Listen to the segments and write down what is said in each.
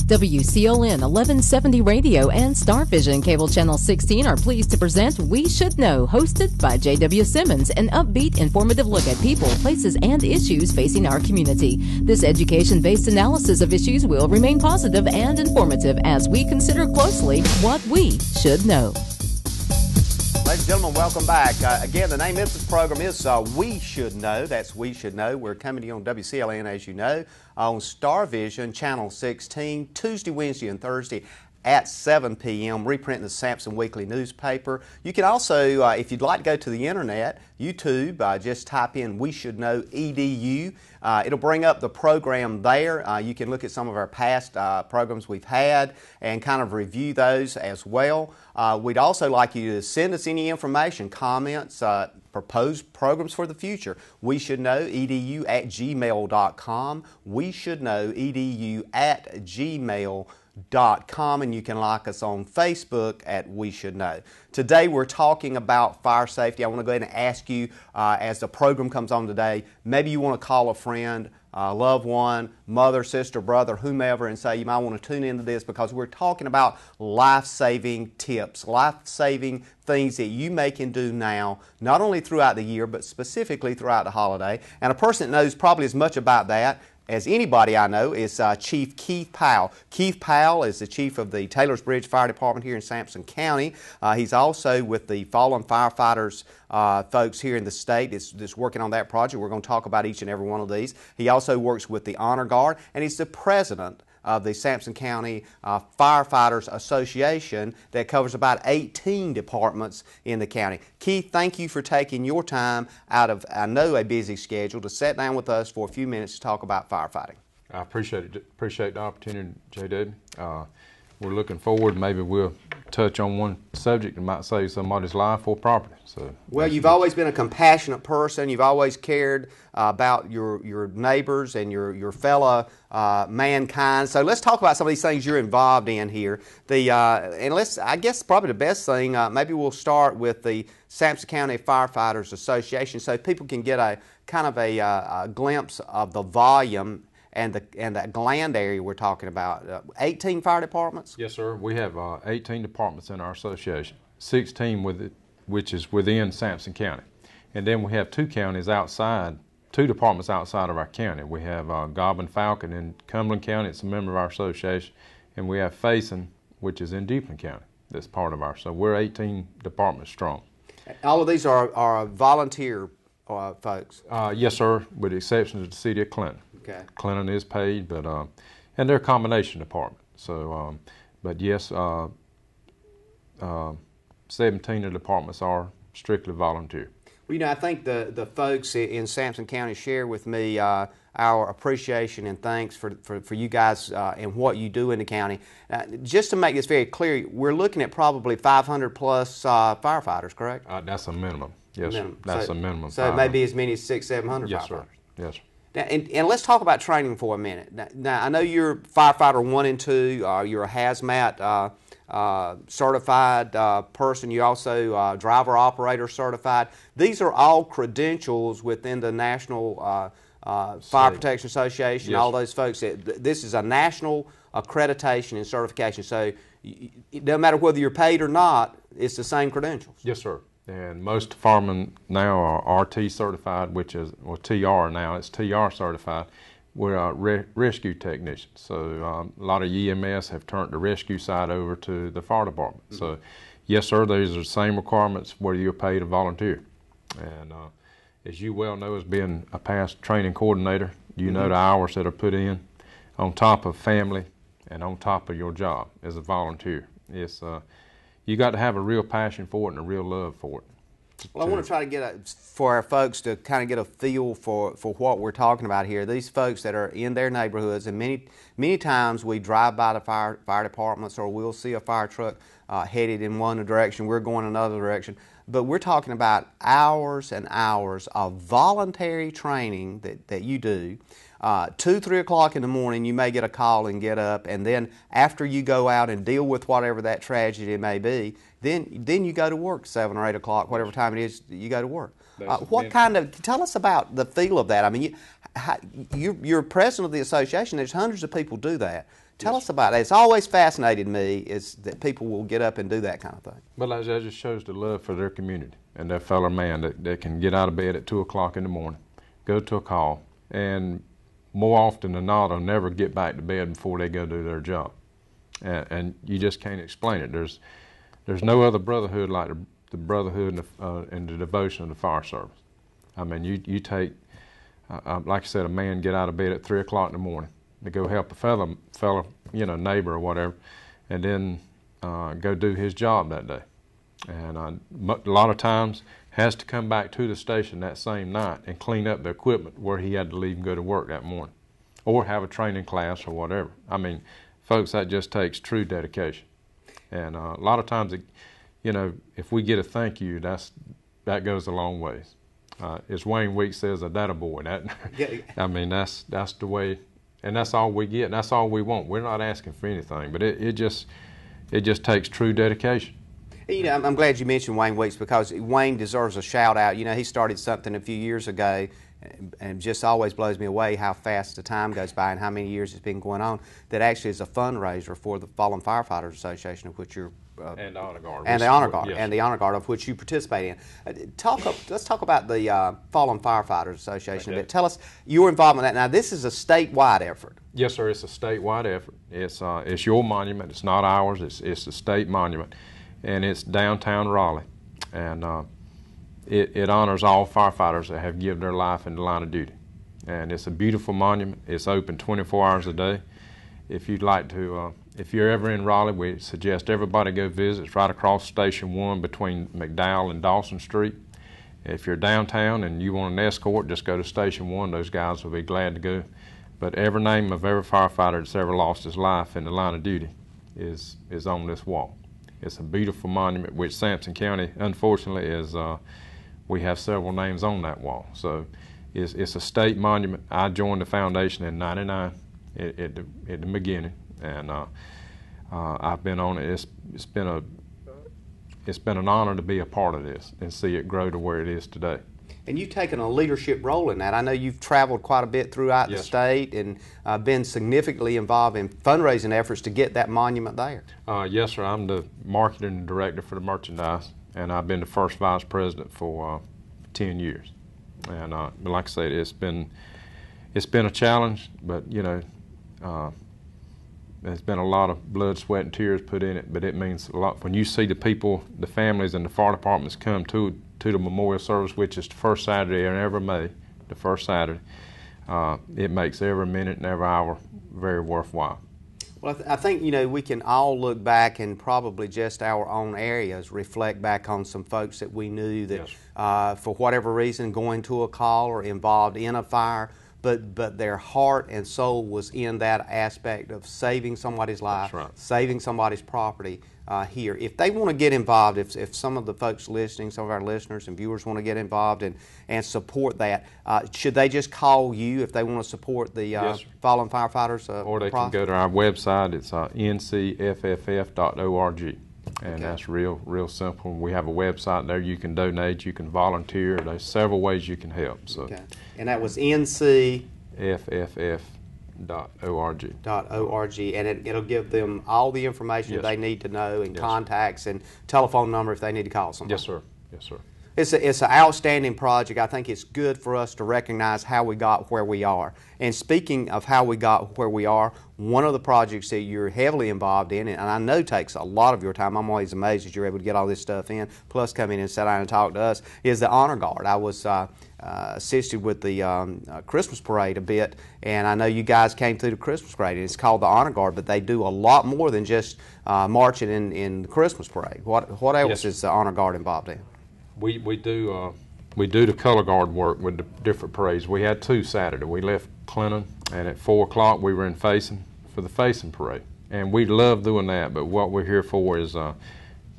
WCLN 1170 Radio and Star Vision Cable Channel 16 are pleased to present We Should Know, hosted by J.W. Simmons, an upbeat, informative look at people, places, and issues facing our community. This education-based analysis of issues will remain positive and informative as we consider closely what we should know. Ladies and gentlemen, welcome back. Again, the name of this program is We Should Know. That's We Should Know. We're coming to you on WCLN, as you know, on Star Vision, Channel 16, Tuesday, Wednesday, and Thursday at 7 p.m., reprinting the Sampson Weekly newspaper. You can also, if you'd like to go to the internet, YouTube, just type in We Should Know EDU. It'll bring up the program there. You can look at some of our past programs we've had and kind of review those as well. We'd also like you to send us any information, comments, proposed programs for the future. We should know edu at gmail.com. We should know edu at gmail.com, and you can like us on Facebook at We Should Know. Today we're talking about fire safety. I want to go ahead and ask you, as the program comes on today, maybe you want to call a friend, loved one, mother, sister, brother, whomever, and say you might want to tune into this because we're talking about life-saving tips, life-saving things that you may can do now, not only throughout the year, but specifically throughout the holiday. And a person that knows probably as much about that as anybody I know is Chief Keith Powell. Keith Powell is the chief of the Taylors Bridge Fire Department here in Sampson County. He's also with the Fallen Firefighters folks here in the state that's working on that project. We're going to talk about each and every one of these. He also works with the Honor Guard, and he's the president of the Sampson County Firefighters Association that covers about 18 departments in the county. Keith, thank you for taking your time out of, I know, a busy schedule to sit down with us for a few minutes to talk about firefighting. I appreciate it. Appreciate the opportunity, J.W. We're looking forward. Maybe we'll touch on one subject that might save somebody's life or property. Well, you've always been a compassionate person. You've always cared about your neighbors and your fellow mankind. So let's talk about some of these things you're involved in here. I guess probably the best thing, maybe we'll start with the Sampson County Firefighters Association, so people can get a kind of a glimpse of the volume and that gland area we're talking about. 18 fire departments? Yes, sir. We have 18 departments in our association, 16 which is within Sampson County. And then we have two departments outside of our county. We have Goblin Falcon in Cumberland County. It's a member of our association. And we have Faison, which is in Duplin County. That's part of so we're 18 departments strong. All of these are volunteer folks? Yes, sir, with the exception of the city of Clinton. Okay. Clinton is paid, but and they're a combination department. So, but yes, 17 of the departments are strictly volunteer. Well, you know, I think the folks in Sampson County share with me our appreciation and thanks for you guys and what you do in the county. Just to make this very clear, we're looking at probably 500 plus firefighters, correct? That's a minimum. Yes, minimum. That's a minimum. So it may be as many as 600-700 yes, firefighters. Sir. Yes, sir. Now, and let's talk about training for a minute. Now I know you're firefighter 1 and 2. You're a hazmat certified person. You also driver operator certified. These are all credentials within the National Fire Protection Association. Yes. All those folks. This is a national accreditation and certification. So it doesn't matter whether you're paid or not. It's the same credentials. Yes, sir. And most firemen now are RT certified, which is, well, TR now. It's TR certified. We're rescue technicians. So a lot of EMS have turned the rescue side over to the fire department. Mm-hmm. So yes, sir, these are the same requirements whether you're paid or volunteer. And as you well know, as being a past training coordinator, you mm-hmm. know the hours that are put in on top of family and on top of your job as a volunteer. It's you got to have a real passion for it and a real love for it. Well, I want to try to get for our folks to kind of get a feel for what we're talking about here. These folks that are in their neighborhoods, and many times we drive by the fire departments, or we'll see a fire truck headed in one direction, we're going another direction. But we're talking about hours and hours of voluntary training that you do. 2, 3 o'clock in the morning, you may get a call and get up, and then after you go out and deal with whatever that tragedy may be, then you go to work 7 or 8 o'clock, whatever time it is you go to work. Tell us about the feel of that. I mean, you're president of the association. There's hundreds of people do that. Tell us about it. It's always fascinated me is that people will get up and do that kind of thing. Well, that just shows the love for their community and their fellow man that can get out of bed at 2 o'clock in the morning, go to a call, and more often than not, they'll never get back to bed before they go do their job. And you just can't explain it. There's no other brotherhood like the brotherhood and the devotion of the fire service. I mean, you take, like I said, a man get out of bed at 3 o'clock in the morning to go help a fellow, neighbor or whatever, and then go do his job that day. And a lot of times has to come back to the station that same night and clean up the equipment where he had to leave and go to work that morning, or have a training class or whatever. I mean, folks, that just takes true dedication. And a lot of times, if we get a thank you, that goes a long ways. As Wayne Weeks says, a data boy. I mean, that's the way, and that's all we get, and that's all we want. We're not asking for anything, but it just takes true dedication. I'm glad you mentioned Wayne Weeks, because Wayne deserves a shout out. He started something a few years ago, and just always blows me away how fast the time goes by and how many years it's been going on, that actually is a fundraiser for the Fallen Firefighters Association, of which you're and the Honor Guard. And the Honor Guard, yes. And the Honor Guard, of which you participate in. Let's talk about the Fallen Firefighters Association a bit. Tell us your involvement in that. Now, this is a statewide effort. Yes, sir. It's a statewide effort. It's your monument. It's not ours. It's a state monument, and it's downtown Raleigh, and it honors all firefighters that have given their life in the line of duty. And it's a beautiful monument. It's open 24 hours a day. If you'd like to, if you're ever in Raleigh, we suggest everybody go visit. It's right across Station 1 between McDowell and Dawson Street. If you're downtown and you want an escort, just go to Station 1. Those guys will be glad to go. But every name of every firefighter that's ever lost his life in the line of duty is on this wall. It's a beautiful monument, which Sampson County, unfortunately, is. We have several names on that wall. So it's a state monument. I joined the foundation in '99 at the beginning, and I've been on it. It's been an honor to be a part of this and see it grow to where it is today. And you've taken a leadership role in that. I know you've traveled quite a bit throughout the state and been significantly involved in fundraising efforts to get that monument there. Yes, sir. I'm the marketing director for the merchandise, and I've been the first vice president for 10 years. And like I said, it's been a challenge, but there's been a lot of blood, sweat, and tears put in it. But it means a lot when you see the people, the families, and the fire departments come to the memorial service, which is the first Saturday in every May, the first Saturday. It makes every minute and every hour very worthwhile. Well, I think, we can all look back and probably just our own areas reflect back on some folks that we knew that for whatever reason going to a call or involved in a fire, but their heart and soul was in that aspect of saving somebody's life, saving somebody's property here. If they want to get involved, if some of the folks listening, some of our listeners and viewers want to get involved and support that, should they just call you if they want to support the Fallen Firefighters? Or they can go to our website. It's ncfff.org. And that's real simple. We have a website there. You can donate, you can volunteer. There's several ways you can help. So. Okay. And that was ncfff.org. And it'll give them all the information they need to know, and contacts and telephone number if they need to call somebody. Yes, sir. Yes, sir. It's an outstanding project. I think it's good for us to recognize how we got where we are. And speaking of how we got where we are, one of the projects that you're heavily involved in, and I know takes a lot of your time, I'm always amazed that you're able to get all this stuff in, plus come in and sit down and talk to us, is the Honor Guard. I was assisted with the Christmas parade a bit, and I know you guys came through the Christmas parade, and it's called the Honor Guard, but they do a lot more than just marching in the Christmas parade. What else is the Honor Guard involved in? We do the color guard work with the different parades. We had 2 Saturday. We left Clinton, and at 4 o'clock we were in Facing for the Facing parade. And we love doing that, but what we're here for is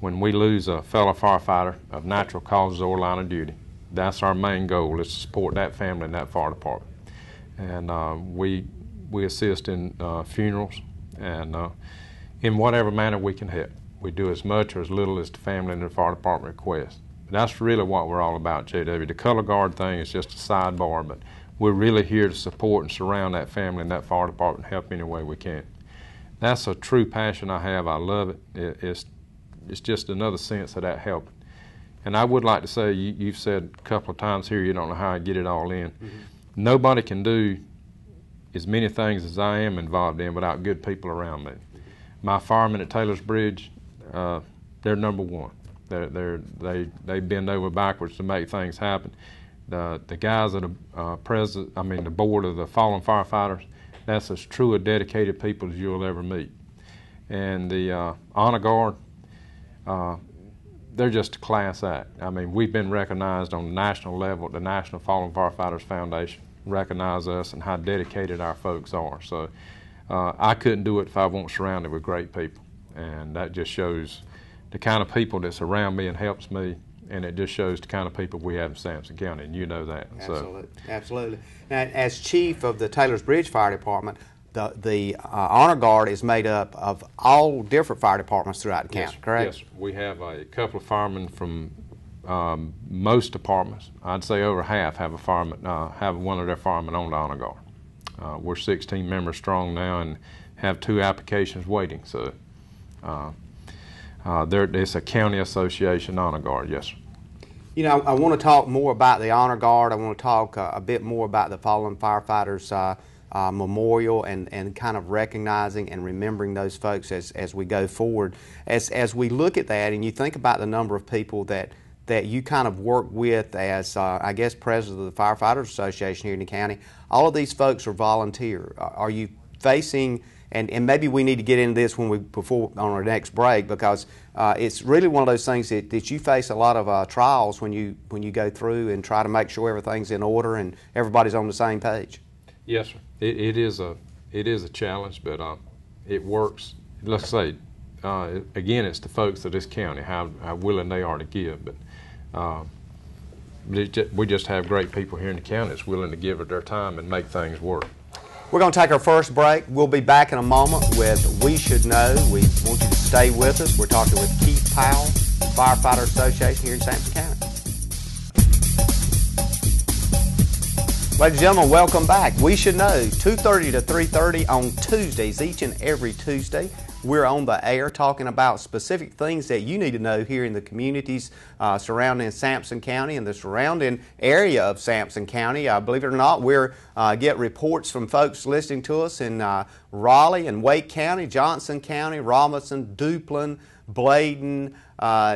when we lose a fellow firefighter of natural causes or line of duty, that's our main goal, is to support that family and that fire department. And we assist in funerals and in whatever manner we can help. We do as much or as little as the family and the fire department request. That's really what we're all about, JW. The color guard thing is just a sidebar, but we're really here to support and surround that family and that fire department and help any way we can. that's a true passion I have. I love it. It's just another sense of that helping. And I would like to say, you've said a couple of times here, you don't know how I get it all in. Nobody can do as many things as I am involved in without good people around me. My firemen at Taylor's Bridge, they're number one. They bend over backwards to make things happen. The guys at the board of the fallen firefighters, that's as true a dedicated people as you'll ever meet. And the Honor Guard, they're just a class act. I mean, we've been recognized on the national level. The National Fallen Firefighters Foundation recognize us and how dedicated our folks are. So I couldn't do it if I weren't surrounded with great people. And that just shows the kind of people that's around me and helps me, and it just shows the kind of people we have in Sampson County, and you know that. Absolutely, absolutely. Now, as chief of the Taylor's Bridge Fire Department, the Honor Guard is made up of all different fire departments throughout the county, correct? Yes, we have a couple of firemen from most departments. I'd say over half have a fireman, have one of their firemen on the Honor Guard. We're 16 members strong now and have 2 applications waiting. So it's a county association Honor Guard, yes, sir. You know, I want to talk more about the Honor Guard. I want to talk a bit more about the Fallen Firefighters Memorial and kind of recognizing and remembering those folks as we go forward. As we look at that and you think about the number of people that you kind of work with as, I guess, president of the Firefighters Association here in the county, all of these folks are volunteer. Are you facing, and maybe we need to get into this before on our next break, because it's really one of those things that you face a lot of trials when you go through and try to make sure everything's in order and everybody's on the same page. Yes, sir. It is a challenge, but it works. Let's say, again, it's the folks of this county, how willing they are to give. But we just have great people here in the county that's willing to give it their time and make things work. We're going to take our first break. We'll be back in a moment with We Should Know. We want you to stay with us. We're talking with Keith Powell, Firefighter Association here in Sampson County. Ladies and gentlemen, welcome back. We Should Know, 2:30 to 3:30 on Tuesdays, each and every Tuesday. We're on the air talking about specific things that you need to know here in the communities surrounding Sampson County and the surrounding area of Sampson County. Believe it or not, we get reports from folks listening to us in Raleigh and Wake County, Johnson County, Robinson, Duplin, Bladen,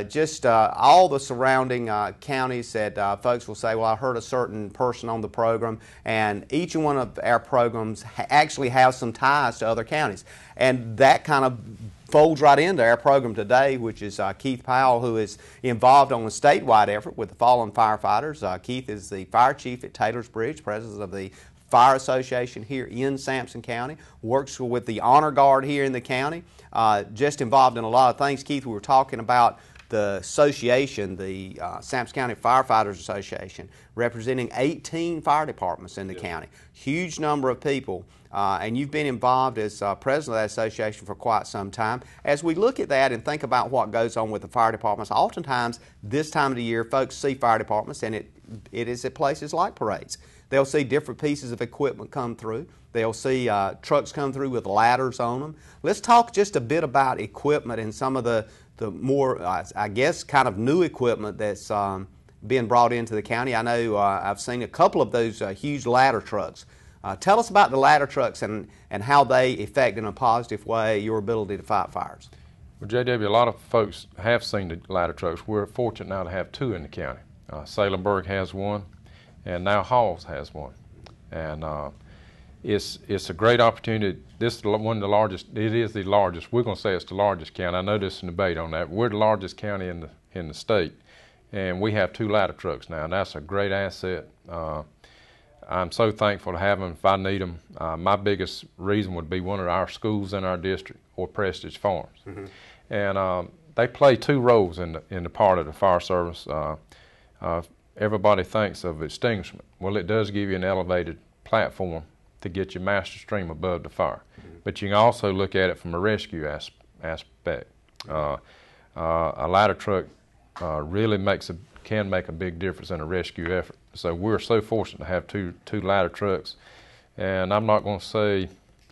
just all the surrounding counties that folks will say, well, I heard a certain person on the program, and each one of our programs actually have some ties to other counties. And that kind of folds right into our program today, which is Keith Powell, who is involved on a statewide effort with the Fallen Firefighters. Keith is the fire chief at Taylor's Bridge, president of the Fire Association here in Sampson County, works with the Honor Guard here in the county, just involved in a lot of things. Keith, we were talking about the association, the Sampson County Firefighters Association, representing 18 fire departments in the county. Huge number of people, and you've been involved as president of that association for quite some time. As we look at that and think about what goes on with the fire departments, oftentimes this time of the year folks see fire departments, and it is at places like parades. They'll see different pieces of equipment come through. They'll see trucks come through with ladders on them. Let's talk just a bit about equipment and some of the more, I guess, kind of new equipment that's being brought into the county. I know I've seen a couple of those huge ladder trucks. Tell us about the ladder trucks and how they affect in a positive way your ability to fight fires. Well, JW, a lot of folks have seen the ladder trucks. We're fortunate now to have 2 in the county. Salemburg has one, and now Halls has one. And it's a great opportunity. This is one of the largest. It is the largest. We're going to say it's the largest county. I know there's some debate on that. We're the largest county in the state, and we have 2 ladder trucks now, and that's a great asset. I'm so thankful to have them if I need them. My biggest reason would be one of our schools in our district or Prestige Farms. Mm-hmm. And they play 2 roles in the part of the fire service. Everybody thinks of extinguishment. Well, it does give you an elevated platform to get your master stream above the fire. Mm-hmm. But you can also look at it from a rescue aspect. A ladder truck really can make a big difference in a rescue effort. So we're so fortunate to have two ladder trucks. And I'm not going to say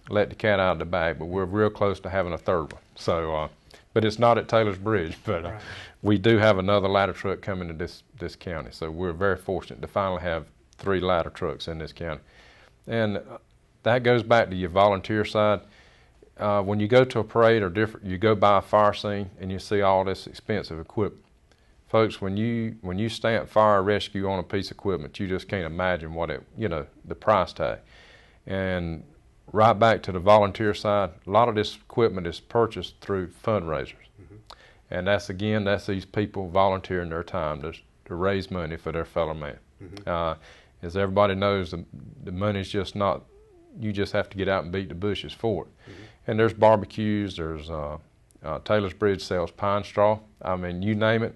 let the cat out of the bag, but we're real close to having a third one. So, but it's not at Taylor's Bridge, but Right. we do have another ladder truck coming to this county. So we're very fortunate to finally have 3 ladder trucks in this county. And that goes back to your volunteer side. When you go to a parade or you go by a fire scene and you see all this expensive equipment. Folks, when you stamp fire rescue on a piece of equipment, you just can't imagine what the price tag. And right back to the volunteer side, a lot of this equipment is purchased through fundraisers. And that's these people volunteering their time to raise money for their fellow man. As everybody knows, the money's just not, you just have to get out and beat the bushes for it. And there's barbecues, there's Taylor's Bridge sells pine straw. I mean, you name it.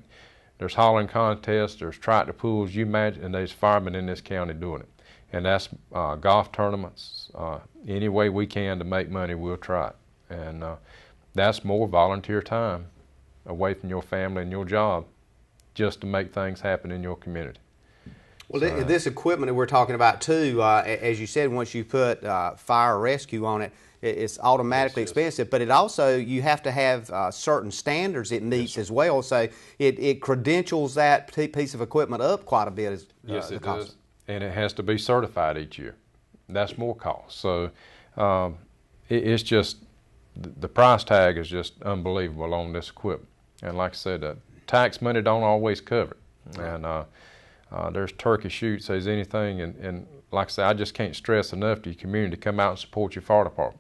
There's hauling contests, there's tractor pools, you imagine, and there's firemen in this county doing it. And that's golf tournaments. Any way we can to make money, we'll try it. And that's more volunteer time away from your family and your job just to make things happen in your community. Well, this equipment that we're talking about too, as you said, once you put fire rescue on it, it's automatically expensive, but it also, you have to have certain standards it meets as well, so it credentials that piece of equipment up quite a bit. Yes, it does. And it has to be certified each year. That's more cost. So it's just, the price tag is just unbelievable on this equipment. And like I said, tax money don't always cover it. And there's turkey shoots, there's anything, and like I said, I just can't stress enough to your community to come out and support your fire department.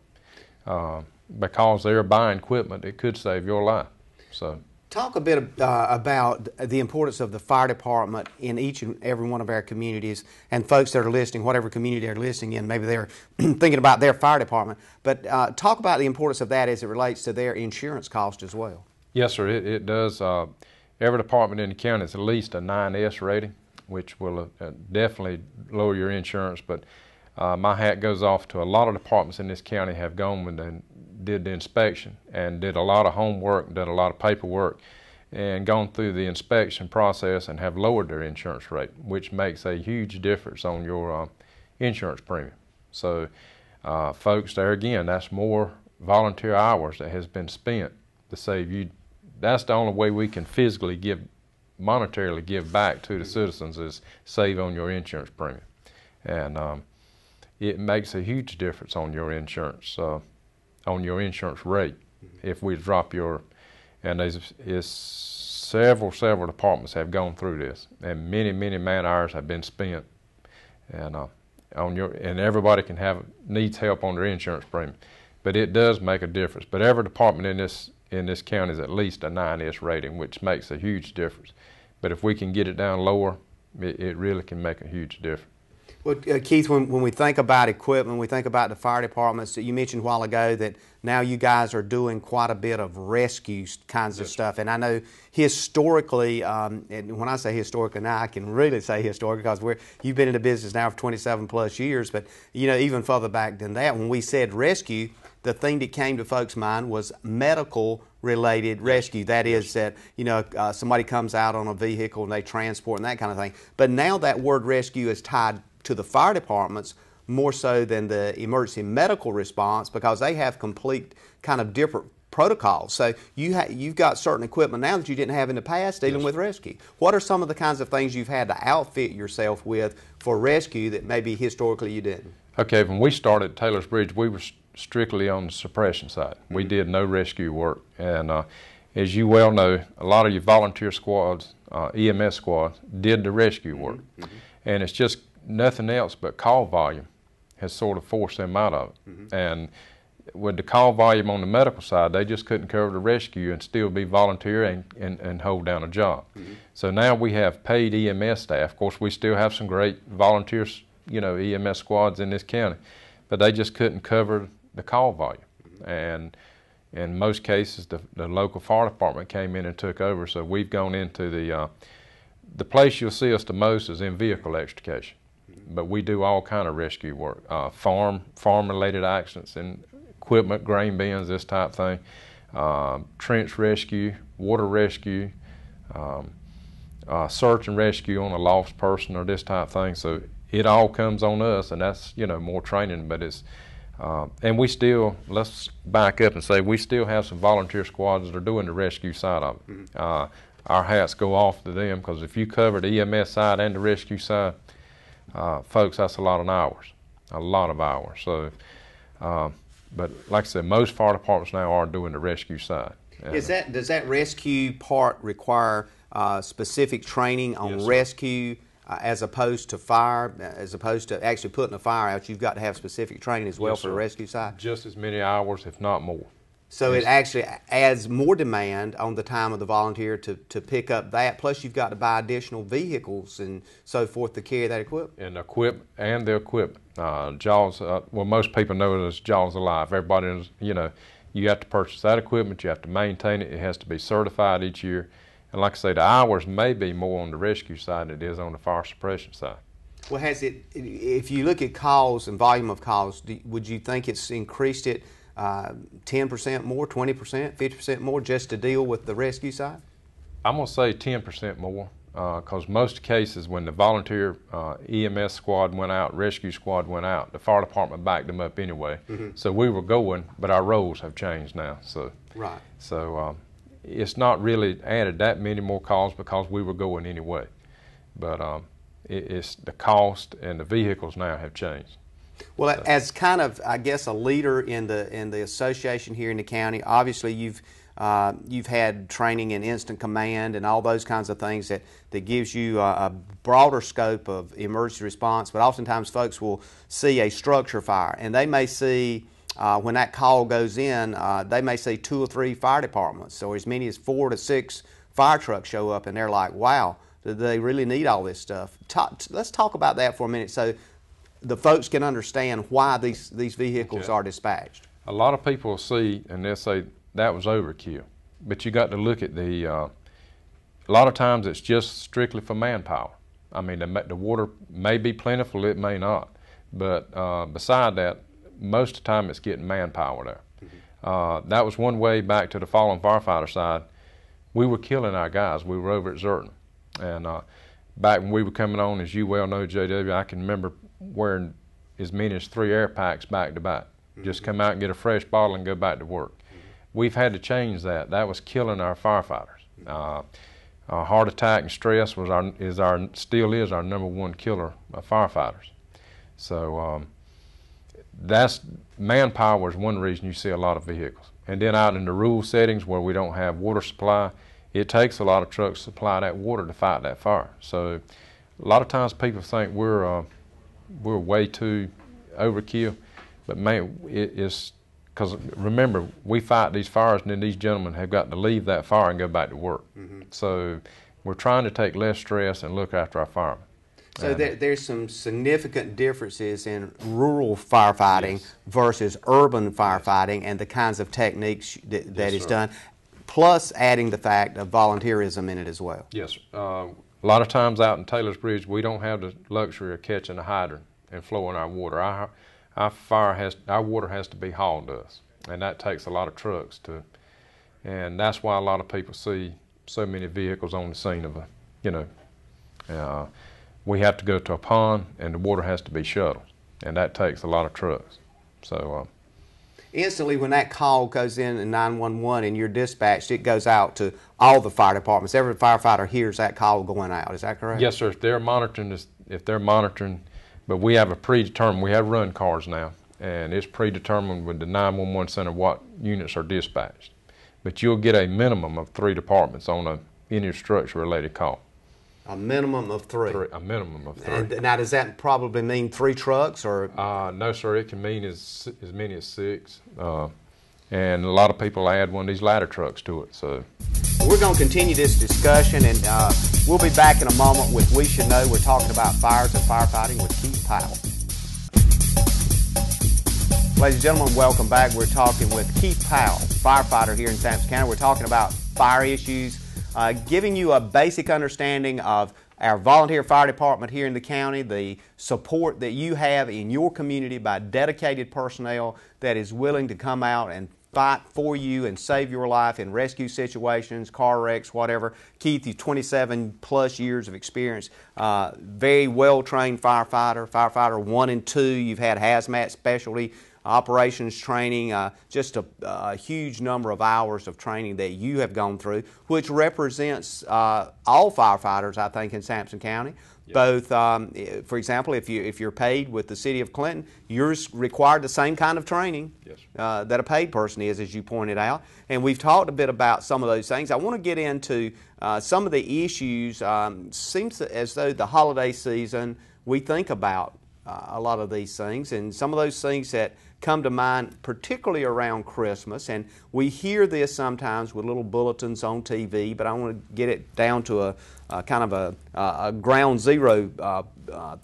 Because they're buying equipment, it could save your life. So, talk a bit about the importance of the fire department in each and every one of our communities, and folks that are listening, whatever community they're listening in, maybe they're thinking about their fire department, but talk about the importance of that as it relates to their insurance cost as well. Yes, sir, it does. Every department in the county is at least a 9S rating, which will definitely lower your insurance, but my hat goes off to a lot of departments in this county have gone and did the inspection and did a lot of homework, did a lot of paperwork, and gone through the inspection process and have lowered their insurance rate, which makes a huge difference on your insurance premium. So folks, there again, that's more volunteer hours that has been spent to save you. That's the only way we can physically monetarily give back to the citizens, is save on your insurance premium. And it makes a huge difference on your insurance rate if we drop your, and there's several departments have gone through this, and many man hours have been spent, and and everybody needs help on their insurance premium, but it does make a difference. But every department in this county is at least a 9S rating, which makes a huge difference. But if we can get it down lower, it really can make a huge difference. Well, Keith, when we think about equipment, we think about the fire departments, you mentioned a while ago that now you guys are doing quite a bit of rescue kinds of stuff. And I know historically, and when I say historically now, I can really say historically because you've been in the business now for 27 plus years, but even further back than that, when we said rescue, the thing that came to folks' mind was medical related rescue. That is that, somebody comes out on a vehicle and they transport and that kind of thing. But now that word rescue is tied to the fire departments more so than the emergency medical response, because they have complete kind of different protocols. So you've got certain equipment now that you didn't have in the past dealing with rescue. What are some of the kinds of things you've had to outfit yourself with for rescue that maybe historically you didn't? Okay, when we started Taylor's Bridge, we were strictly on the suppression side. We did no rescue work, and as you well know, a lot of your volunteer squads, EMS squads, did the rescue work. And it's just nothing else but call volume has sort of forced them out of it. And with the call volume on the medical side, they just couldn't cover the rescue and still be volunteer and hold down a job. So now we have paid EMS staff. Of course, we still have some great volunteers, EMS squads in this county, but they just couldn't cover the call volume. And in most cases, the local fire department came in and took over. So we've gone into the place you'll see us the most is in vehicle extrication. But we do all kind of rescue work, farm-related accidents and equipment, grain bins, this type thing, trench rescue, water rescue, search and rescue on a lost person or this type thing. So it all comes on us, and that's more training. But it's And we still, let's back up and say, we still have some volunteer squads that are doing the rescue side of it. Our hats go off to them, because if you cover the EMS side and the rescue side, folks, that's a lot of hours. So, but like I said, most fire departments now are doing the rescue side. Does that rescue part require specific training on Yes, sir. rescue as opposed to fire, as opposed to actually putting a fire out? You've got to have specific training as well Yes, for the sir. rescue side? Just as many hours, if not more. So it actually adds more demand on the time of the volunteer to pick up that. Plus, you've got to buy additional vehicles and so forth to carry that equipment. And the equipment. Jaws, well, most people know it as Jaws Alive. Everybody knows, you have to purchase that equipment, you have to maintain it, it has to be certified each year. And like I say, the hours may be more on the rescue side than it is on the fire suppression side. Well, if you look at calls and volume of calls, would you think it's increased it 10% more, 20%, 50% more just to deal with the rescue side? I'm going to say 10% more, because most cases when the volunteer EMS squad went out, rescue squad went out, the fire department backed them up anyway. So we were going, but our roles have changed now. So, right. So it's not really added that many more calls because we were going anyway. But it's the cost and the vehicles now have changed. Well, as kind of, I guess, a leader in the association here in the county, obviously you've had training in instant command and all those kinds of things that gives you a broader scope of emergency response. But oftentimes folks will see a structure fire, and they may see, when that call goes in, they may see 2 or 3 fire departments, or as many as 4 to 6 fire trucks show up, and they're like, wow, do they really need all this stuff? Let's talk about that for a minute so the folks can understand why these vehicles are dispatched. A lot of people see and they'll say that was overkill, but you got to look at a lot of times it's just strictly for manpower. I mean, the water may be plentiful, it may not, but beside that, most of the time it's getting manpower there. That was one way back to the fallen firefighter side. We were killing our guys. We were over at Zerton, and back when we were coming on, as you well know, JW, I can remember wearing as many as 3 air packs back to back. Just come out and get a fresh bottle and go back to work. We've had to change that. That was killing our firefighters. Heart attack and stress still is our #1 killer of firefighters. So that's manpower is one reason you see a lot of vehicles. And then out in the rural settings where we don't have water supply, it takes a lot of trucks to supply that water to fight that fire. So a lot of times people think we're way too overkill, but man, it's because remember, we fight these fires, and then these gentlemen have got to leave that fire and go back to work. So we're trying to take less stress and look after our firemen. So there's some significant differences in rural firefighting versus urban firefighting and the kinds of techniques that is done, plus adding the fact of volunteerism in it as well. Yes. A lot of times out in Taylor's Bridge, we don't have the luxury of catching a hydrant and flowing our water. Our water has to be hauled to us, and that takes a lot of trucks and that's why a lot of people see so many vehicles on the scene of we have to go to a pond, and the water has to be shuttled, and that takes a lot of trucks. So instantly, when that call goes in 911 and you're dispatched, it goes out to all the fire departments. Every firefighter hears that call going out. Is that correct? Yes, sir. If they're monitoring, but we have a predetermined. We have run cards now, and it's predetermined with the 911 center what units are dispatched. But you'll get a minimum of 3 departments on any structure-related call. A minimum of 3. A minimum of 3. And now, does that probably mean 3 trucks, or? No, sir. It can mean as many as 6, and a lot of people add one of these ladder trucks to it. So we're going to continue this discussion, and we'll be back in a moment with We Should Know. We're talking about fires and firefighting with Keith Powell. Ladies and gentlemen, welcome back. We're talking with Keith Powell, firefighter here in Sampson County. We're talking about fire issues, giving you a basic understanding of our volunteer fire department here in the county, the support that you have in your community by dedicated personnel that is willing to come out and fight for you and save your life in rescue situations, car wrecks, whatever. Keith, you've 27 plus years of experience, very well trained firefighter 1 and 2. You've had hazmat specialty operations training, just a huge number of hours of training that you have gone through, which represents all firefighters, I think, in Sampson County. Both, for example, if you're paid with the City of Clinton, you're required the same kind of training that a paid person is, as you pointed out. And we've talked a bit about some of those things. I want to get into some of the issues. Seems as though the holiday season, we think about a lot of these things, and some of those things that come to mind, particularly around Christmas. And we hear this sometimes with little bulletins on TV, but I want to get it down to a kind of a ground zero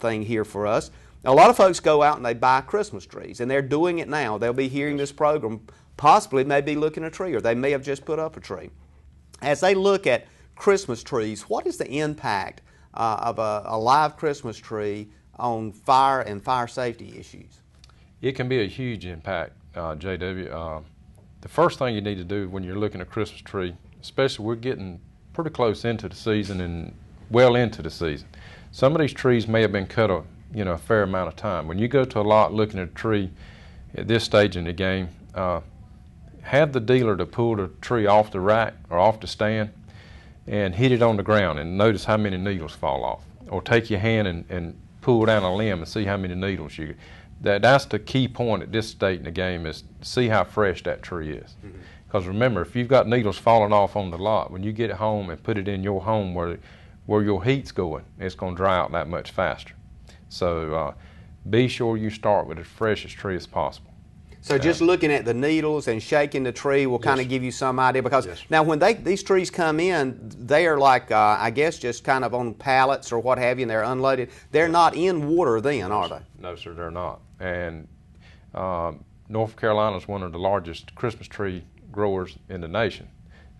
thing here for us. A lot of folks go out and they buy Christmas trees, and they're doing it now. They'll be hearing this program, possibly maybe looking at a tree, or they may have just put up a tree. As they look at Christmas trees, what is the impact of a live Christmas tree on fire and fire safety issues? It can be a huge impact, JW. The first thing you need to do when you're looking at a Christmas tree, especially we're getting pretty close into the season and well into the season. Some of these trees may have been cut a fair amount of time. When you go to a lot looking at a tree at this stage in the game, have the dealer to pull the tree off the rack or off the stand and hit it on the ground and notice how many needles fall off. Or take your hand and pull down a limb and see how many needles you get. That's the key point at this stage in the game, is see how fresh that tree is. Because remember, if you've got needles falling off on the lot, when you get it home and put it in your home where your heat's going, it's going to dry out that much faster. So be sure you start with as fresh a tree as possible. So just looking at the needles and shaking the tree will kind of give you some idea, because now when these trees come in, they are like, I guess, just kind of on pallets or what have you, and they're unloaded. They're not in water then, are they? No, sir, they're not. And North Carolina is one of the largest Christmas tree growers in the nation,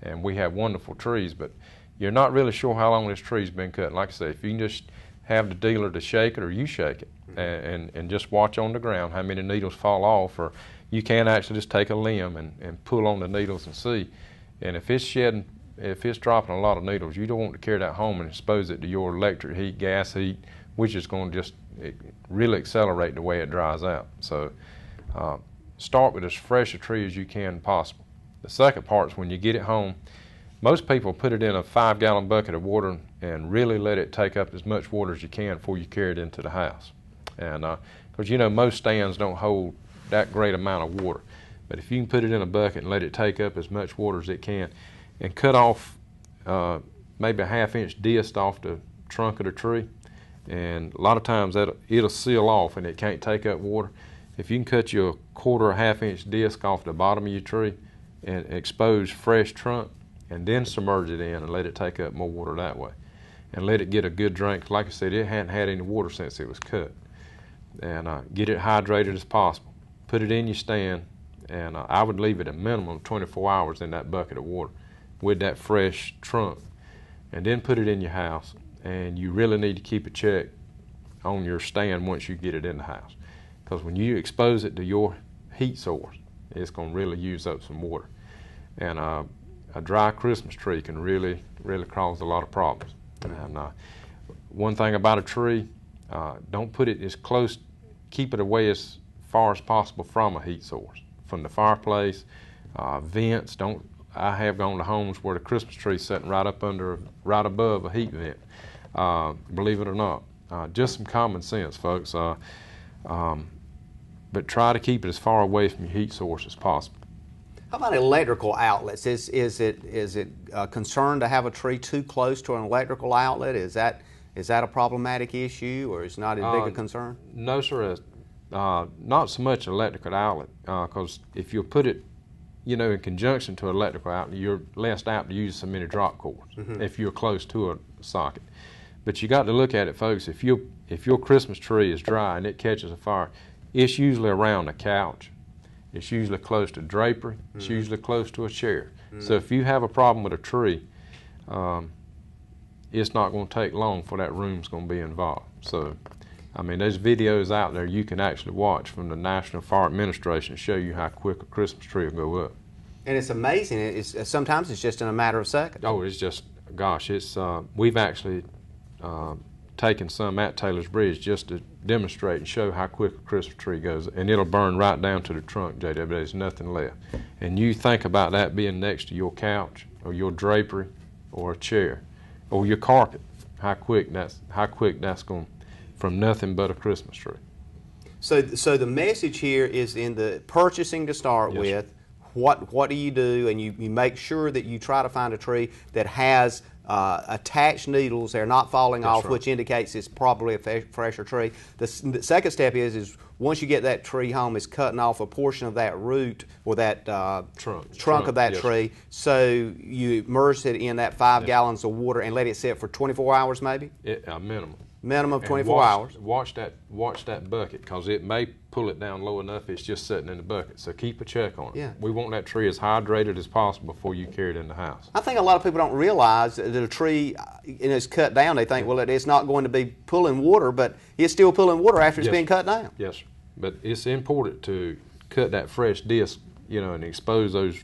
and we have wonderful trees, but you're not really sure how long this tree's been cut. Like I say, if you can just have the dealer to shake it, or you shake it, and just watch on the ground how many needles fall off, or you can actually just take a limb and pull on the needles and see. And if it's dropping a lot of needles, you don't want to carry that home and expose it to your electric heat, gas heat, which is going to just really accelerate the way it dries out. So start with as fresh a tree as you can possible. The second part is when you get it home, most people put it in a 5-gallon bucket of water and really let it take up as much water as you can before you carry it into the house. And because most stands don't hold that great amount of water, but if you can put it in a bucket and let it take up as much water as it can, and cut off maybe a 1/2-inch disc off the trunk of the tree, and a lot of times it'll seal off and it can't take up water. If you can cut you a 1/4 or 1/2-inch disc off the bottom of your tree and expose fresh trunk, and then submerge it in and let it take up more water that way, and let it get a good drink. Like I said, it hadn't had any water since it was cut. And get it hydrated as possible. Put it in your stand, and I would leave it a minimum of 24 hours in that bucket of water with that fresh trunk, and then put it in your house. And you really need to keep a check on your stand once you get it in the house, because when you expose it to your heat source, it's going to really use up some water. And a dry Christmas tree can really cause a lot of problems. And one thing about a tree, don't put it as close, keep it away as far as possible from a heat source, from the fireplace, vents. I have gone to homes where the Christmas tree's sitting right above a heat vent. Believe it or not, just some common sense, folks. But try to keep it as far away from your heat source as possible. How about electrical outlets? Is it a concern to have a tree too close to an electrical outlet? Is that a problematic issue, or is it not as big a concern? No, sir. Not so much an electrical outlet, because if you put it, in conjunction to an electrical outlet, you're less apt to use so many drop cords if you're close to a socket. But you got to look at it, folks. If your Christmas tree is dry and it catches a fire, it's usually around a couch. It's usually close to drapery. It's usually close to a chair. So if you have a problem with a tree, it's not going to take long for that room's going to be involved. So, there's videos out there you can actually watch from the National Fire Administration to show you how quick a Christmas tree will go up. And it's amazing. Sometimes it's just in a matter of seconds. Oh, it's just, gosh, we've actually taken some at Taylor's Bridge just to demonstrate and show how quick a Christmas tree goes, and it'll burn right down to the trunk, JW. There's nothing left. And you think about that being next to your couch or your drapery or a chair or your carpet, how quick that's going from nothing but a Christmas tree. So the message here is in the purchasing to start Yes, with. What do you do? And you make sure that you try to find a tree that has attached needles. They're not falling off, right. which indicates it's probably a fresher tree. The second step is once you get that tree home, is cutting off a portion of that root or that trunk of that yes. tree. So you immerse it in that 5 gallons of water and let it sit for 24 hours maybe? Minimum. Minimum of 24 watch, hours. Watch that bucket, because it may pull it down low enough it's just sitting in the bucket. So keep a check on it. Yeah. We want that tree as hydrated as possible before you carry it in the house. I think a lot of people don't realize that a tree is cut down. They think, well, it's not going to be pulling water, but it's still pulling water after it's Yes, been cut down. Yes, sir. But it's important to cut that fresh disc, and expose those,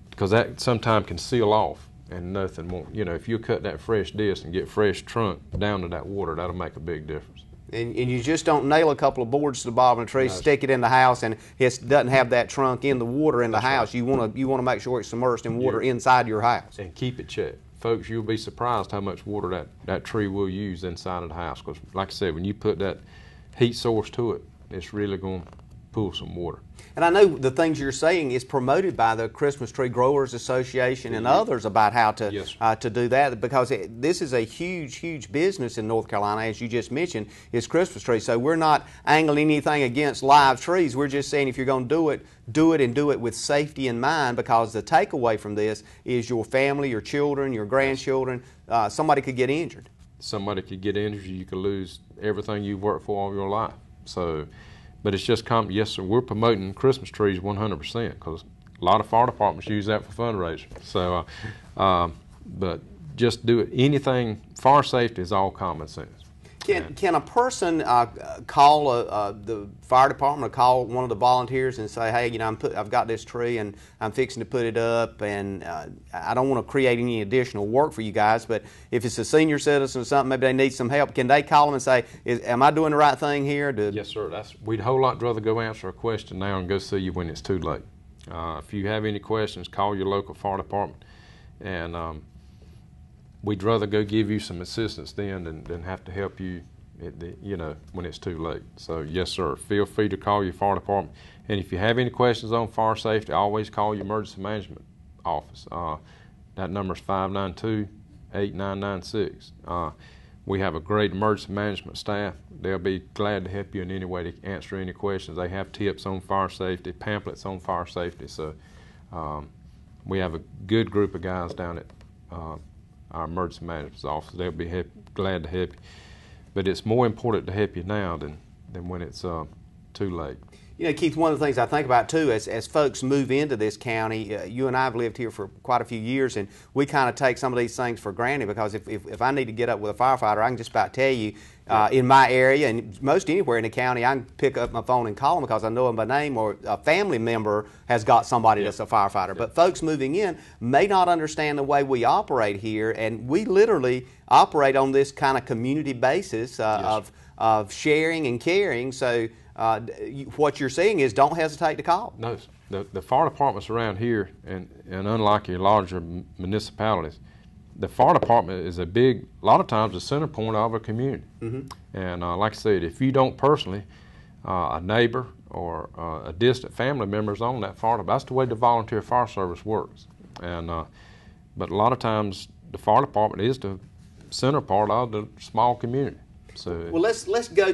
because that sometimes can seal off. And nothing more. If you cut that fresh disc and get fresh trunk down to that water, that'll make a big difference. And you just don't nail a couple of boards to the bottom of the tree, stick it in the house, and it doesn't have that trunk in the water in the house. Right. You want to make sure it's immersed in water inside your house. And keep it checked. Folks, you'll be surprised how much water that tree will use inside of the house. Because, like I said, when you put that heat source to it, it's really going to pull some water. And I know the things you're saying is promoted by the Christmas Tree Growers Association and others about how to do that, because this is a huge business in North Carolina, as you just mentioned, is Christmas trees. So we're not angling anything against live trees. We're just saying if you're going to do it with safety in mind, because the takeaway from this is your family, your children, your grandchildren, somebody could get injured. Somebody could get injured. You could lose everything you've worked for all your life. So. But it's just yes, sir. We're promoting Christmas trees 100% because a lot of fire departments use that for fundraisers. So, but just do it. Anything, fire safety is all common sense. Can a person call the fire department or call one of the volunteers and say, hey, I've got this tree and I'm fixing to put it up, and I don't want to create any additional work for you guys, but if it's a senior citizen or something, maybe they need some help, can they call them and say, am I doing the right thing here? Yes, sir. We'd a whole lot rather go answer a question now and go see you when it's too late. If you have any questions, call your local fire department, and we'd rather go give you some assistance then than have to help you, when it's too late. So yes, sir. Feel free to call your fire department. And if you have any questions on fire safety, always call your emergency management office. That number is 592-8996. We have a great emergency management staff. They'll be glad to help you in any way to answer any questions. They have tips on fire safety, pamphlets on fire safety. So we have a good group of guys down at our emergency manager's office. They'll be glad to help you. But it's more important to help you now than when it's too late. Keith, one of the things I think about too, as folks move into this county, you and I have lived here for quite a few years, and we kind of take some of these things for granted, because if I need to get up with a firefighter, I can just about tell you in my area, and most anywhere in the county, I can pick up my phone and call them because I know them by name, or a family member has got somebody that's a firefighter. But folks moving in may not understand the way we operate here, and we literally operate on this kind of community basis of sharing and caring. So what you're saying is don't hesitate to call. No, the fire departments around here, and unlike your larger municipalities, the fire department is a lot of times the center point of a community. Mm-hmm. And like I said, if you don't personally, a neighbor or a distant family member is on that fire department. That's the way the volunteer fire service works. And but a lot of times the fire department is the center part of the small community. So, well, let's go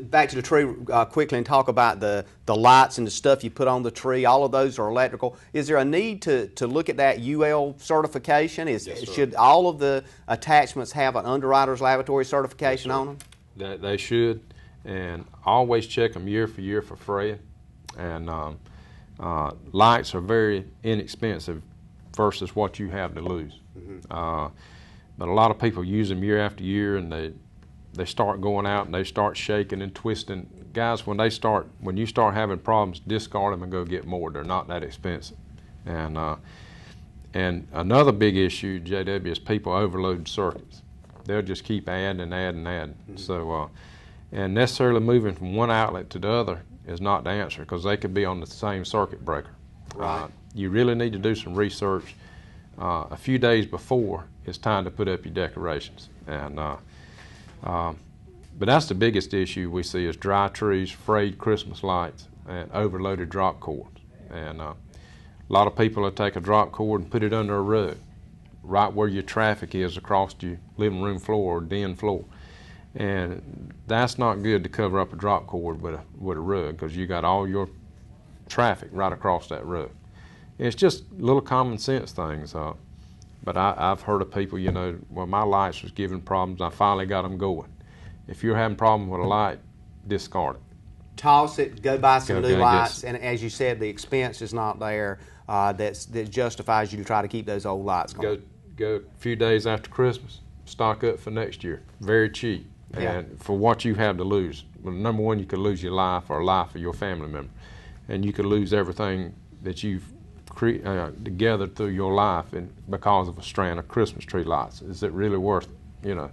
back to the tree quickly and talk about the lights and the stuff you put on the tree. All of those are electrical. Is there a need to look at that UL certification? Yes, should all of the attachments have an underwriter's laboratory certification on them? They should, and always check them year for year for fraying. And lights are very inexpensive versus what you have to lose. Mm-hmm. But a lot of people use them year after year, and they start going out and they start shaking and twisting. Guys, when you start having problems, discard them and go get more. They're not that expensive. And another big issue, JW, is people overload circuits. They'll just keep adding and adding and adding. Mm-hmm. So And necessarily moving from one outlet to the other is not the answer, because they could be on the same circuit breaker. Right. You really need to do some research a few days before it's time to put up your decorations. And but that's the biggest issue we see is dry trees, frayed Christmas lights, and overloaded drop cords. And a lot of people will take a drop cord and put it under a rug, right where your traffic is across your living room floor or den floor. And that's not good to cover up a drop cord with a rug, because you got all your traffic right across that rug. It's just little common sense things. But I've heard of people, you know, well, my lights was giving problems. I finally got them going. If you're having problems with a light, discard it. Toss it, go buy some new lights, and as you said, the expense is not there that justifies you to try to keep those old lights going. Go a few days after Christmas, stock up for next year. Very cheap. Yeah. And for what you have to lose. Well, number one, you could lose your life or life of your family member. And you could lose everything that you've gathered through your life because of a strand of Christmas tree lights. Is it really worth it, you know?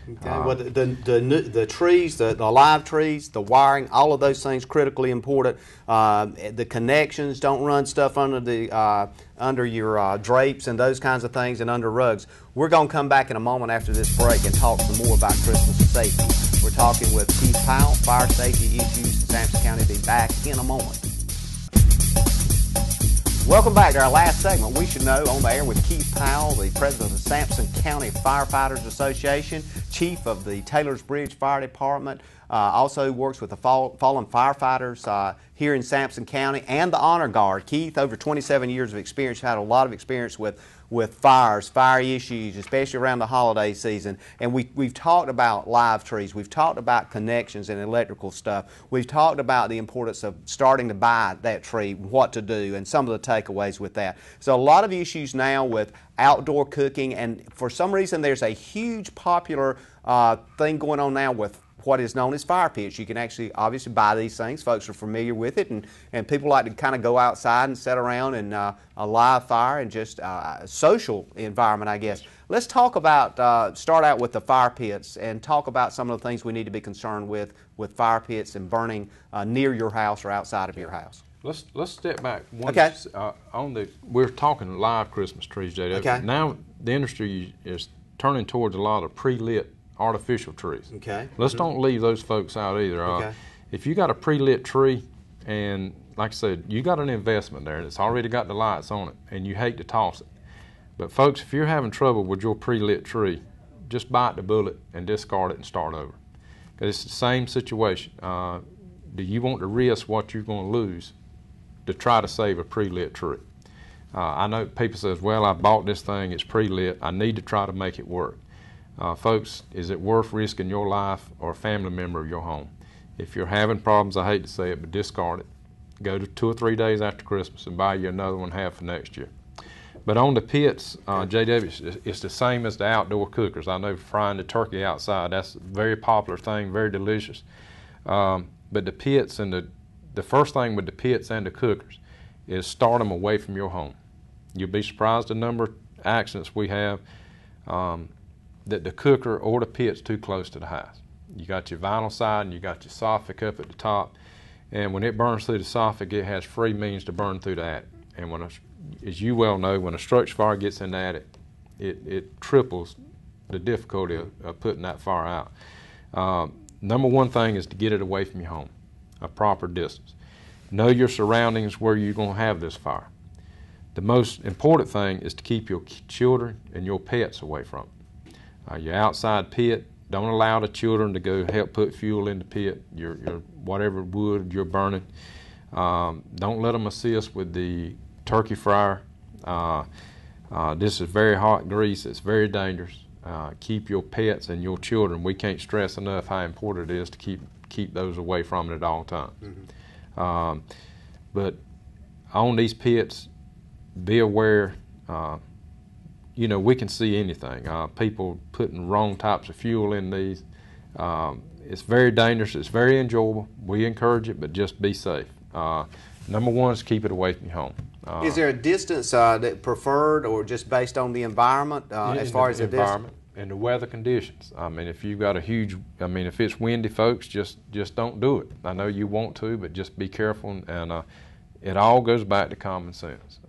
Okay. Well, the trees, the live trees, the wiring, all of those things critically important. The connections, don't run stuff under your drapes and those kinds of things, and under rugs. We're going to come back in a moment after this break and talk some more about Christmas safety. We're talking with Keith Powell, fire safety issues in Sampson County. Be back in a moment. Welcome back to our last segment, We Should Know, on the air with Keith Powell, the president of the Sampson County Firefighters Association, chief of the Taylors Bridge Fire Department, also works with the fallen firefighters here in Sampson County, and the Honor Guard. Keith, over 27 years of experience, had a lot of experience with fires, fire issues, especially around the holiday season. And we've talked about live trees. We've talked about connections and electrical stuff. We've talked about the importance of starting to buy that tree, what to do, and some of the takeaways with that. So a lot of issues now with outdoor cooking, and for some reason there's a huge popular thing going on now with what is known as fire pits. You can actually obviously buy these things. Folks are familiar with it, and people like to kind of go outside and sit around and a live fire and just a social environment, I guess. Let's talk about, start out with the fire pits and talk about some of the things we need to be concerned with fire pits and burning near your house or outside of your house. Let's step back. Okay. We're talking live Christmas trees, JW. Okay. Now the industry is turning towards a lot of pre-lit artificial trees. Okay. Let's don't leave those folks out either. Okay. If you got a pre-lit tree, and like I said, you got an investment there that's already got the lights on it, and you hate to toss it. But folks, if you're having trouble with your pre-lit tree, just bite the bullet and discard it and start over. Because it's the same situation. Do you want to risk what you're going to lose to try to save a pre-lit tree? I know people says, well, I bought this thing, it's pre-lit, I need to try to make it work. Folks, is it worth risking your life or a family member of your home? If you're having problems, I hate to say it, but discard it. Go to 2 or 3 days after Christmas and buy you another one half for next year. But on the pits, JW, it's the same as the outdoor cookers. I know frying the turkey outside, that's a very popular thing, very delicious. But the pits, and the first thing with the pits and the cookers is start them away from your home. You'll be surprised the number of accidents we have that the cooker or the pit's too close to the house. You got your vinyl side and you got your soffit up at the top, and when it burns through the soffit, it has free means to burn through the attic. And as you well know, when a structure fire gets in the attic, it triples the difficulty of putting that fire out. Number one thing is to get it away from your home, a proper distance. Know your surroundings where you're going to have this fire. The most important thing is to keep your children and your pets away from it. Your outside pit, don't allow the children to go help put fuel in the pit, your whatever wood you're burning. Don't let them assist with the turkey fryer. This is very hot grease, it's very dangerous. Keep your pets and your children. We can't stress enough how important it is to keep those away from it at all times. Mm-hmm. But on these pits, be aware. You know, we can see anything. People putting wrong types of fuel in these. It's very dangerous. It's very enjoyable. We encourage it, but just be safe. Number one is keep it away from your home. Is there a distance that preferred, or just based on the environment as far as the environment? and the weather conditions. I mean, if you've got a huge, I mean, if it's windy, folks, just don't do it. I know you want to, but just be careful. And it all goes back to common sense.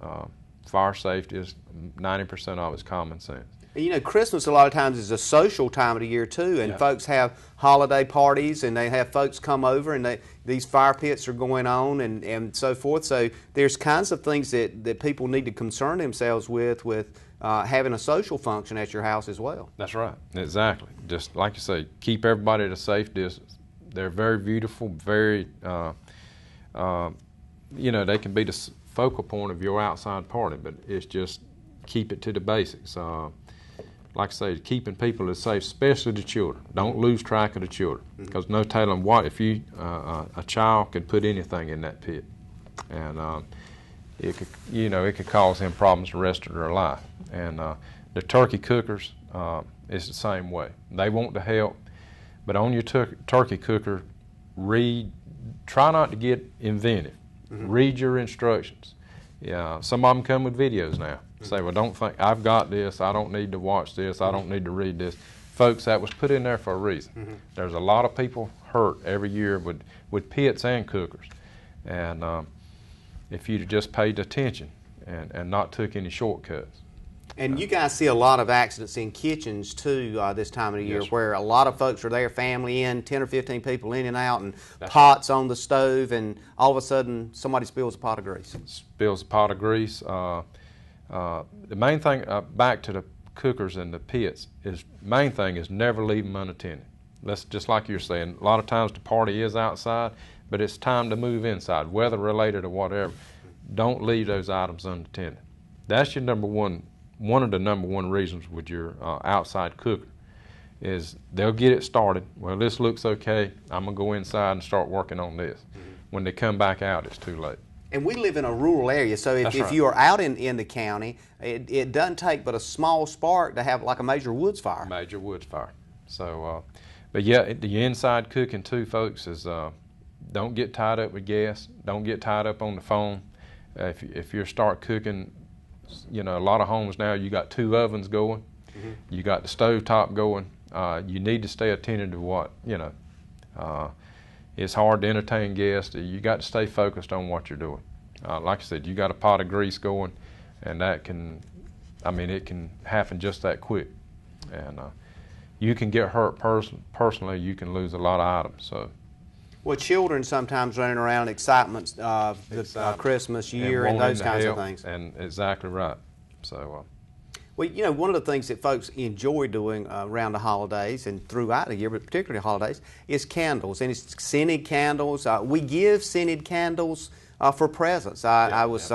Fire safety is 90% of it's common sense. You know, Christmas a lot of times is a social time of the year too, and folks have holiday parties, and they have folks come over, and these fire pits are going on, and so forth. So there's kinds of things that people need to concern themselves with having a social function at your house as well. That's right, exactly. Just like you say, keep everybody at a safe distance. They're very beautiful, very, you know, they can be the focal point of your outside party, but it's just keep it to the basics. Like I say, keeping people as safe, especially the children. Don't lose track of the children, because no telling what if you a child could put anything in that pit, and it could, you know, it could cause them problems the rest of their life. And the turkey cookers is the same way. They want to help, but on your turkey cooker, try not to get inventive. Read your instructions. Yeah, some of them come with videos now. Say, well, don't think I've got this. I don't need to watch this. I don't need to read this. Folks, that was put in there for a reason. There's a lot of people hurt every year with pits and cookers, and if you'd just paid attention and not took any shortcuts. And you guys see a lot of accidents in kitchens too this time of the year, where a lot of folks are there, family in, 10 or 15 people in and out, and pots on the stove, and all of a sudden somebody spills a pot of grease. Spills a pot of grease. The main thing, back to the cookers and the pits, main thing is never leave them unattended. That's just like you're saying. A lot of times the party is outside, but it's time to move inside, weather related or whatever. Don't leave those items unattended. That's your number one. One of the number one reasons with your outside cooker is they'll get it started. Well, this looks okay. I'm going to go inside and start working on this. When they come back out, it's too late. And we live in a rural area, so if you are out in the county, it doesn't take but a small spark to have like a major woods fire. Major woods fire. So, but yeah, the inside cooking too, folks, is don't get tied up with gas. Don't get tied up on the phone. If you start cooking, you know, a lot of homes now, you got 2 ovens going, you got the stove top going. You need to stay attentive to what, you know. It's hard to entertain guests. You got to stay focused on what you're doing. Like I said, you got a pot of grease going, and that can, I mean, it can happen just that quick. And you can get hurt personally. You can lose a lot of items. So. Well, children sometimes running around excitement of Christmas year and those kinds of things. And exactly right. So. Well, you know, one of the things that folks enjoy doing around the holidays and throughout the year, but particularly holidays, is candles. And it's scented candles. We give scented candles for presents. I was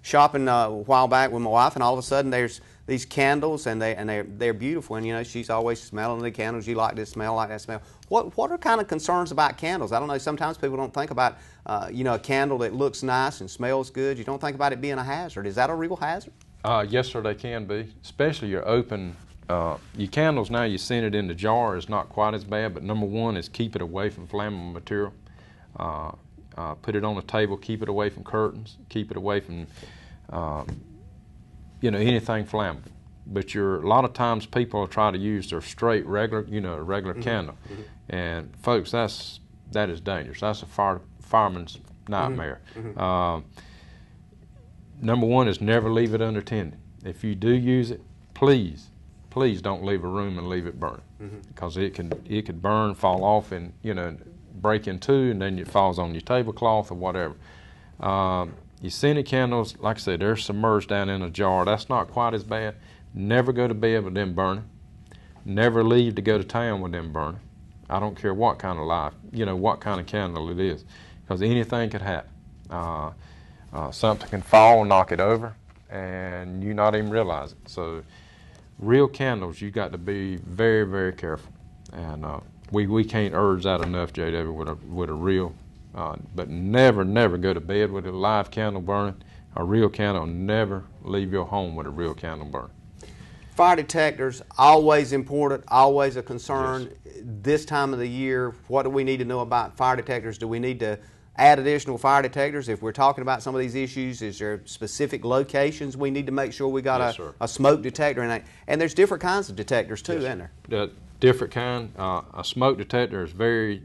shopping a while back with my wife, and all of a sudden there's these candles, and they're beautiful. And you know, she's always smelling the candles. You like this smell, like that smell. What are kind of concerns about candles? I don't know. Sometimes people don't think about you know, a candle that looks nice and smells good. You don't think about it being a hazard. Is that a real hazard? Yes, sir, they can be, especially your open, your candles now, you send it in the jar, is not quite as bad, but number one is keep it away from flammable material. Put it on the table, keep it away from curtains, keep it away from, you know, anything flammable. But a lot of times people will try to use their straight, regular, you know, a regular candle. And folks, that is dangerous. That's a fireman's nightmare. Number one is never leave it unattended. If you do use it, please don't leave a room and leave it burning, because it could burn, fall off, and you know, break in two, and then it falls on your tablecloth or whatever. Your scented candles, like I said, they're submerged down in a jar. That's not quite as bad. Never go to bed with them burning. Never leave to go to town with them burning. I don't care what kind of life, you know, what kind of candle it is, because anything could happen. Something can fall and knock it over, and you not even realize it. So real candles, you got to be very, very careful. And we can't urge that enough, JW, with a real, but never go to bed with a live candle burning. A real candle, never leave your home with a real candle burning. Fire detectors, always important, always a concern. Yes. This time of the year, what do we need to know about fire detectors? Do we need to add additional fire detectors? If we're talking about some of these issues, is there specific locations we need to make sure we got a smoke detector? And there's different kinds of detectors too, isn't there? Different kind. A smoke detector is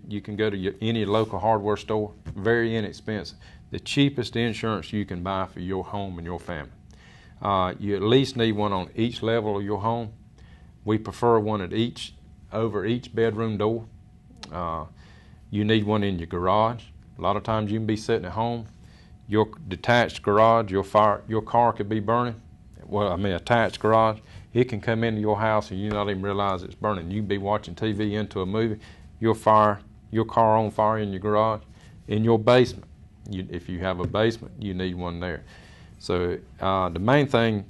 you can go to any local hardware store, very inexpensive. The cheapest insurance you can buy for your home and your family. You at least need one on each level of your home. We prefer one over each bedroom door. You need one in your garage. A lot of times you can be sitting at home, your detached garage, your car could be burning. Well, I mean, attached garage. It can come into your house and you not even realize it's burning. You can be watching TV into a movie, your car on fire in your garage. In your basement, if you have a basement, you need one there. So the main thing,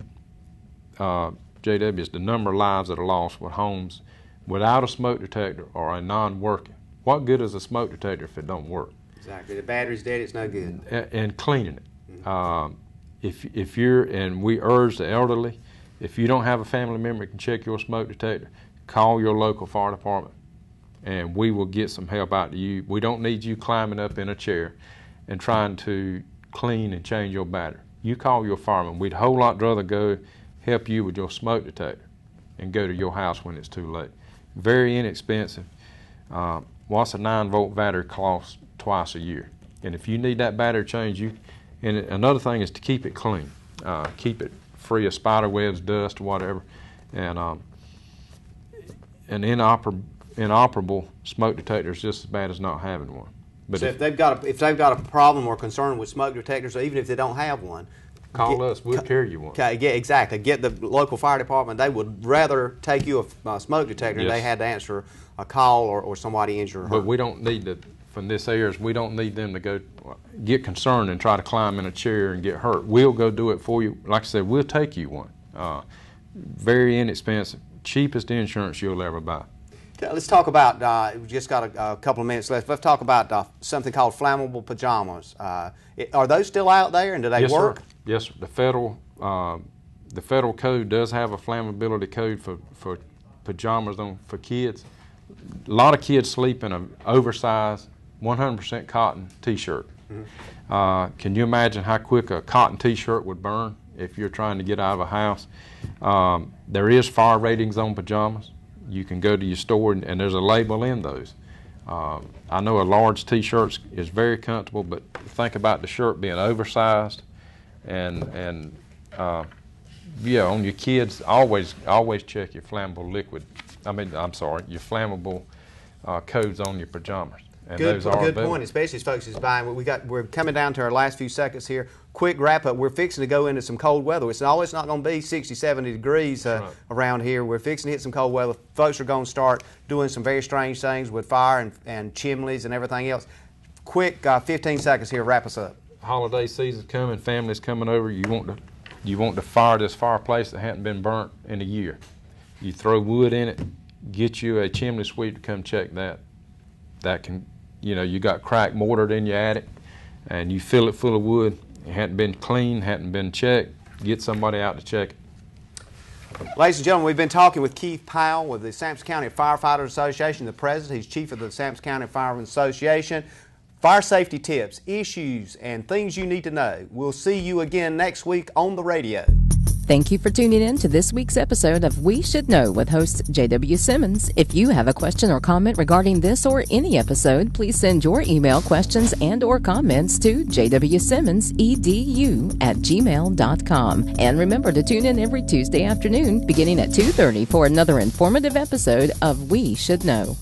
JW, is the number of lives that are lost with homes without a smoke detector or a non-working. What good is a smoke detector if it don't work? Exactly. The battery's dead, it's no good. And cleaning it. And we urge the elderly, if you don't have a family member that can check your smoke detector, call your local fire department and we will get some help out to you. We don't need you climbing up in a chair and trying to clean and change your battery. You call your fireman. We'd a whole lot rather go help you with your smoke detector and go to your house when it's too late. Very inexpensive. What's a 9-volt battery cost twice a year? And if you need that battery change, and another thing is to keep it clean. Keep it free of spider webs, dust, whatever. And an inoperable smoke detector is just as bad as not having one. But so if they've got a problem or concern with smoke detectors, or even if they don't have one, call us. We'll carry you one. Okay, yeah, exactly. Get the local fire department. They would rather take you a smoke detector than they had to answer a call or somebody injured. But we don't need to. From this areas, we don't need them to go get concerned and try to climb in a chair and get hurt. We'll go do it for you. Like I said, we'll take you one. Very inexpensive, cheapest insurance you'll ever buy. Let's talk about, we've just got a couple of minutes left. Let's talk about something called flammable pajamas. Are those still out there, and do they work? Sir. Yes, sir. The federal code does have a flammability code for pajamas for kids. A lot of kids sleep in an oversized 100% cotton T-shirt. Mm-hmm. Can you imagine how quick a cotton T-shirt would burn if you're trying to get out of a house? There is fire ratings on pajamas. You can go to your store and there's a label in those. I know a large T-shirt is very comfortable, but think about the shirt being oversized, and on your kids, always check your flammable your flammable codes on your pajamas. And good point, especially as folks is buying. We're coming down to our last few seconds here. Quick wrap up. We're fixing to go into some cold weather. It's not going to be 60, 70 degrees around here. We're fixing to hit some cold weather. Folks are going to start doing some very strange things with fire and chimneys and everything else. Quick 15 seconds here. Wrap us up. Holiday season's coming. Families coming over. You want to fire this fireplace that hadn't been burnt in a year. You throw wood in it. Get you a chimney sweep to come check that. That can. You got cracked mortar in your attic, and you fill it full of wood. It hadn't been cleaned, hadn't been checked. Get somebody out to check it. Ladies and gentlemen, we've been talking with Keith Powell with the Sampson County Firefighters Association, the president. He's chief of the Sampson County Firemen Association. Fire safety tips, issues, and things you need to know. We'll see you again next week on the radio. Thank you for tuning in to this week's episode of We Should Know with host J.W. Simmons. If you have a question or comment regarding this or any episode, please send your email questions and or comments to jwsimmonsedu@gmail.com. And remember to tune in every Tuesday afternoon beginning at 2:30 for another informative episode of We Should Know.